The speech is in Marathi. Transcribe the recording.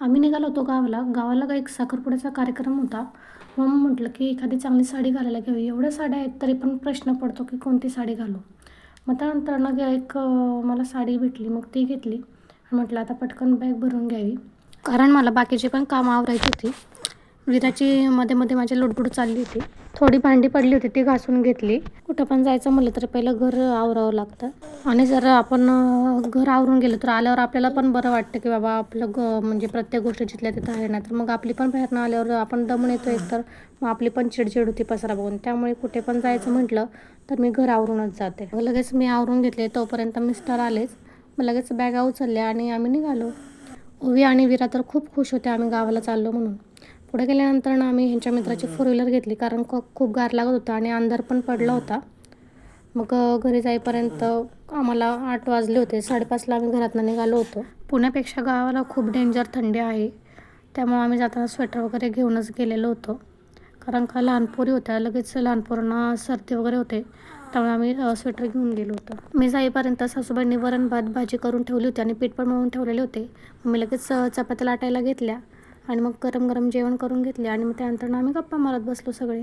आम्ही निघालो होतो गावाला. गावाला एक साखरपुड्याचा कार्यक्रम होता. म्हणून म्हटलं की एखादी चांगली साडी घालायला घ्यावी. एवढ्या साड्या आहेत तरी पण प्रश्न पडतो की कोणती साडी घालू. मग त्यानंतर ना मला साडी भेटली. मग ती घेतली आणि म्हटलं आता पटकन बॅग भरून घ्यावी. कारण मला बाकीची पण कामं आवरायची होती. विराची मध्ये माझी लुडबुड चालली होती. थोडी भांडी पडली होती ती घासून घेतली. कुठं पण जायचं म्हटलं तर पहिलं घर आवरावं लागतं. आणि जर आपण घर आवरून गेलो तर आल्यावर आपल्याला पण बरं वाटतं की बाबा आपलं म्हणजे प्रत्येक गोष्ट जिथल्या तिथं आहे ना. तर मग आपली पण बाहेरनं आल्यावर आपण दमून येतो एकतर. मग आपली पण चिडचिड होती पसारा बघून. त्यामुळे कुठे पण जायचं म्हटलं तर मी घर आवरूनच जाते. मग लगेच मी आवरून घेतले. तोपर्यंत मिस्टर आलेच. मग लगेच बॅगा उचलल्या आणि आम्ही निघालो. ओवी आणि विरा तर खूप खुश होते आम्ही गावाला चाललो म्हणून. पुढे गेल्यानंतर ना आम्ही ह्यांच्या मित्राची 4 व्हीलर घेतली कारण खूप गार लागत होता आणि अंधार पण पडला होता. मग घरी जाईपर्यंत आम्हाला 8 वाजले होते. 5:30ला आम्ही घरातून निघालो होतो. पुण्यापेक्षा गावाला खूप डेंजर थंडी आहे. त्यामुळे आम्ही जाताना स्वेटर वगैरे घेऊनच गेलेलो होतो. कारण का लहान पोरी होत्या. लगेच लहान पोरांना सर्दी वगैरे होते. त्यामुळे आम्ही स्वेटर घेऊन गेलो होतो. मी जाईपर्यंत सासूबाईंनी वरण भात भाजी करून ठेवली होती आणि पीठ पण मळून ठेवलेले होते. मी लगेच चपात्या लाटायला घेतल्या आणि मग गरम गरम जेवण करून घेतले आणि मग त्यानंतर आम्ही गप्पा मारत बसलो सगळे.